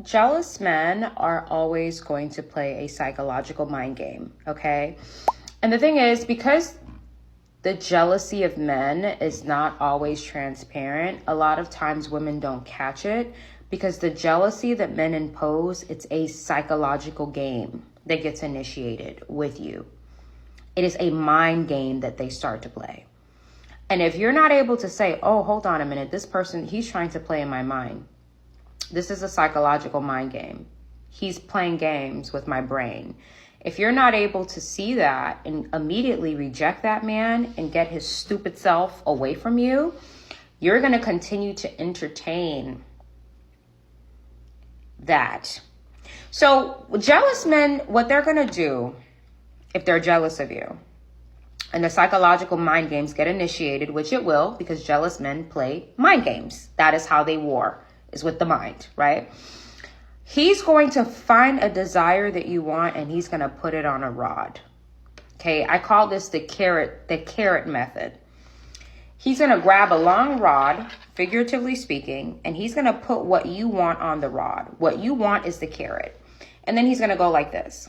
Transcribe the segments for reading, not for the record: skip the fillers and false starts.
Jealous men are always going to play a psychological mind game, okay? And the thing is, because the jealousy of men is not always transparent, a lot of times women don't catch it because the jealousy that men impose, it's a psychological game that gets initiated with you. It is a mind game that they start to play. And if you're not able to say, oh, hold on a minute, this person, he's trying to play in my mind. This is a psychological mind game. He's playing games with my brain. If you're not able to see that and immediately reject that man and get his stupid self away from you, you're going to continue to entertain that. So jealous men, what they're going to do if they're jealous of you, and the psychological mind games get initiated, which it will, because jealous men play mind games. That is how they war, is with the mind, right? He's going to find a desire that you want and he's going to put it on a rod. Okay, I call this the carrot method. He's going to grab a long rod, figuratively speaking, and he's going to put what you want on the rod. What you want is the carrot. And then he's going to go like this.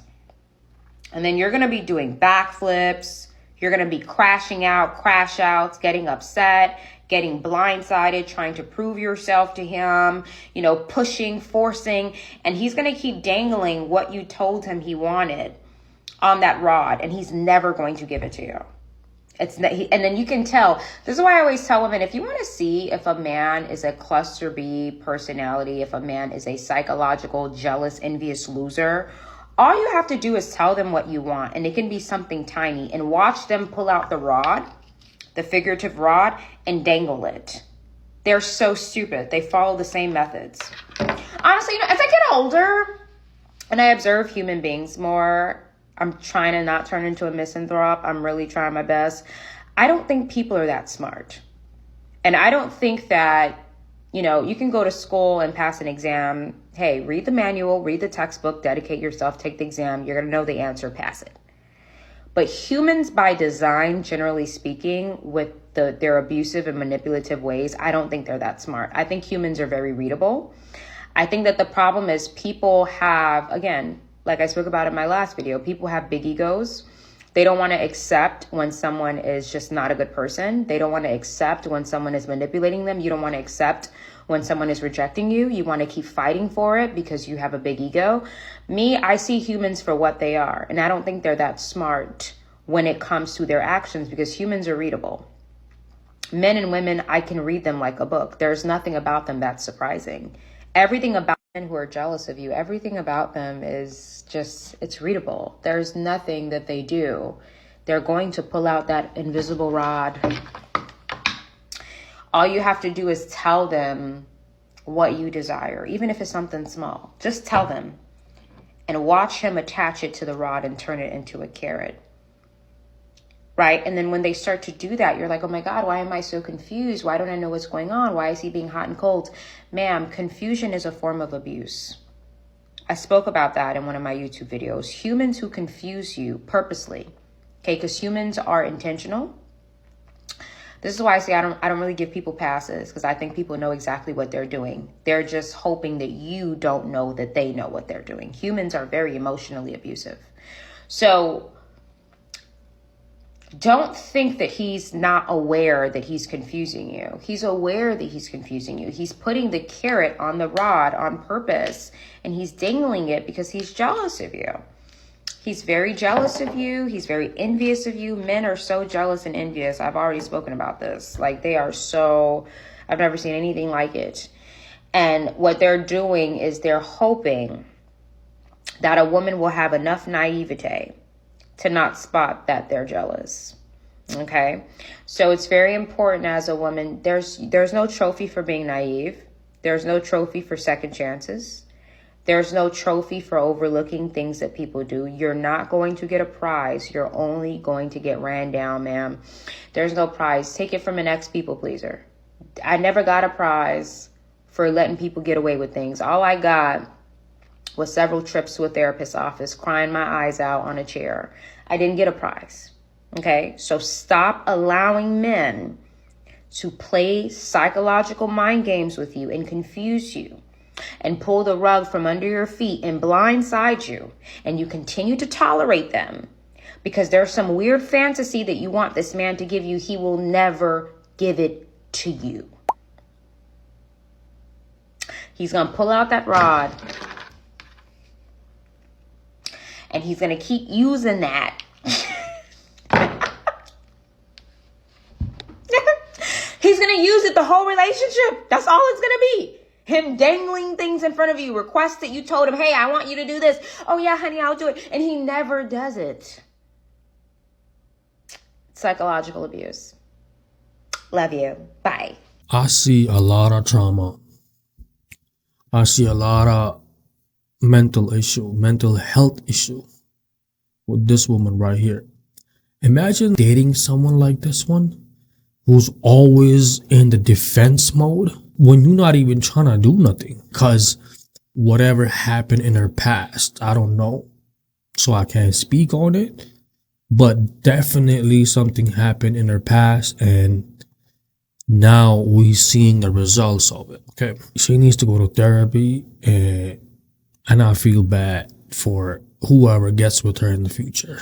And then you're going to be doing backflips. You're going to be crashing out, crash outs, getting upset, getting blindsided, trying to prove yourself to him, pushing, forcing. And he's going to keep dangling what you told him he wanted on that rod. And he's never going to give it to you. And then you can tell. This is why I always tell women, if you want to see if a man is a cluster B personality, if a man is a psychological, jealous, envious loser, all you have to do is tell them what you want. And it can be something tiny, and watch them pull out the rod, the figurative rod, and dangle it. They're so stupid. They follow the same methods. Honestly, as I get older and I observe human beings more, I'm trying to not turn into a misanthrope. I'm really trying my best. I don't think people are that smart. And I don't think that, you can go to school and pass an exam. Hey, read the manual, read the textbook, dedicate yourself, take the exam. You're going to know the answer, pass it. But humans by design, generally speaking, with their abusive and manipulative ways, I don't think they're that smart. I think humans are very readable. I think that the problem is people have, again, like I spoke about in my last video, people have big egos. They don't want to accept when someone is just not a good person. They don't want to accept when someone is manipulating them. You don't want to accept when someone is rejecting you. You want to keep fighting for it because you have a big ego. Me, I see humans for what they are. And I don't think they're that smart when it comes to their actions because humans are readable. Men and women, I can read them like a book. There's nothing about them that's surprising. Everything about men who are jealous of you, everything about them is just, it's readable. There's nothing that they do. They're going to pull out that invisible rod. All you have to do is tell them what you desire, even if it's something small. Just tell them and watch him attach it to the rod and turn it into a carrot. Right? And then when they start to do that, you're like, oh my God, why am I so confused? Why don't I know what's going on? Why is he being hot and cold? Ma'am, confusion is a form of abuse. I spoke about that in one of my YouTube videos. Humans who confuse you purposely, okay, because humans are intentional. This is why I say I don't really give people passes, because I think people know exactly what they're doing. They're just hoping that you don't know that they know what they're doing. Humans are very emotionally abusive. So don't think that he's not aware that he's confusing you. He's aware that he's confusing you. He's putting the carrot on the rod on purpose, and he's dangling it because he's jealous of you. He's very jealous of you. He's very envious of you. Men are so jealous and envious. I've already spoken about this. Like, they are so, I've never seen anything like it. And what they're doing is they're hoping that a woman will have enough naivete to not spot that they're jealous. Okay. So it's very important as a woman. There's no trophy for being naive. There's no trophy for second chances. There's no trophy for overlooking things that people do. You're not going to get a prize. You're only going to get ran down, ma'am. There's no prize. Take it from an ex-people pleaser. I never got a prize for letting people get away with things. All I got was several trips to a therapist's office, crying my eyes out on a chair. I didn't get a prize. Okay? So stop allowing men to play psychological mind games with you and confuse you. and pull the rug from under your feet and blindside you, and you continue to tolerate them because there's some weird fantasy that you want this man to give you, he will never give it to you. He's going to pull out that rod, and he's going to keep using that. He's going to use it the whole relationship. That's all it's going to be. Him dangling things in front of you, requests that you told him, hey, I want you to do this. Oh, yeah, honey, I'll do it. And he never does it. Psychological abuse. Love you. Bye. I see a lot of trauma. I see a lot of mental health issue with this woman right here. Imagine dating someone like this one who's always in the defense mode when you're not even trying to do nothing. Because whatever happened in her past, I don't know, so I can't speak on it. But definitely something happened in her past, and now we're seeing the results of it. Okay, she needs to go to therapy, and I feel bad for whoever gets with her in the future,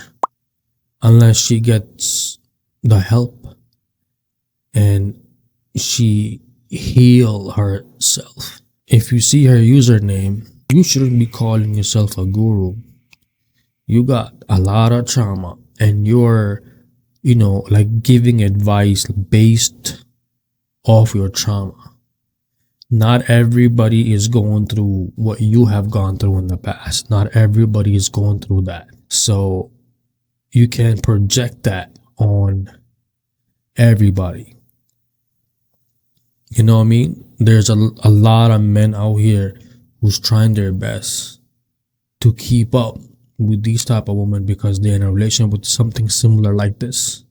unless she gets the help and she heal herself. If you see her username, you shouldn't be calling yourself a guru. You got a lot of trauma, and you're, like giving advice based off your trauma. Not everybody is going through what you have gone through in the past. Not everybody is going through that. So you can project that on everybody. You know what I mean? There's a lot of men out here who's trying their best to keep up with these type of women because they're in a relationship with something similar like this.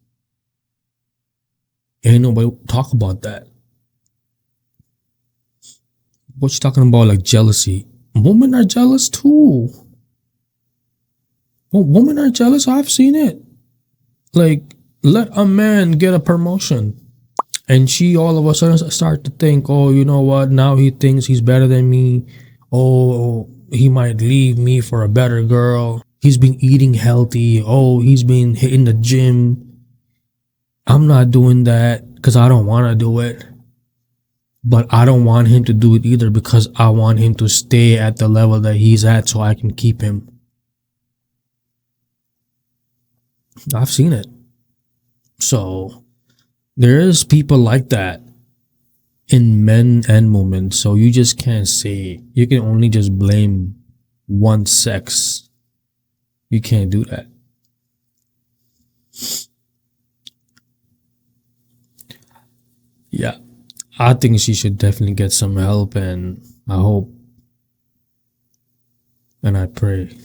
Ain't nobody talk about that. What you talking about, like jealousy? Women are jealous too. Well, women are jealous. I've seen it. Like, let a man get a promotion and she all of a sudden start to think, oh, you know what? Now he thinks he's better than me. Oh, he might leave me for a better girl. He's been eating healthy. Oh, he's been hitting the gym. I'm not doing that because I don't want to do it. But I don't want him to do it either because I want him to stay at the level that he's at so I can keep him. I've seen it. So there is people like that in men and women. So you just can't say, you can only just blame one sex. You can't do that. Yeah. I think she should definitely get some help, and I hope and I pray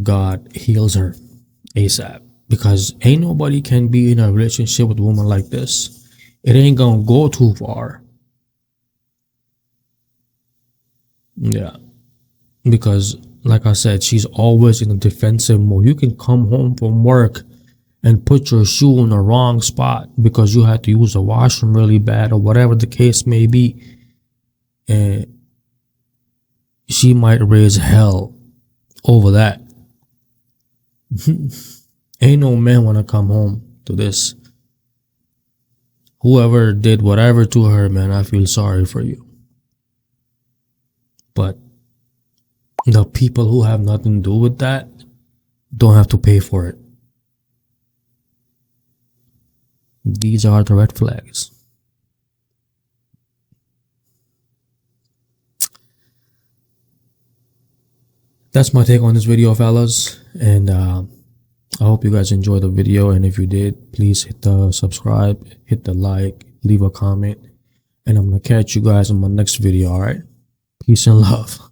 God heals her ASAP, because ain't nobody can be in a relationship with a woman like this. It ain't gonna go too far. Yeah, because like I said, she's always in a defensive mode. You can come home from work and put your shoe in the wrong spot because you had to use the washroom really bad or whatever the case may be, and she might raise hell over that. Ain't no man wanna come home to this. Whoever did whatever to her, man, I feel sorry for you. But the people who have nothing to do with that don't have to pay for it. These are the red flags. That's my take on this video, fellas. And I hope you guys enjoyed the video. And if you did, please hit the subscribe, hit the like, leave a comment. And I'm going to catch you guys in my next video, alright? Peace and love.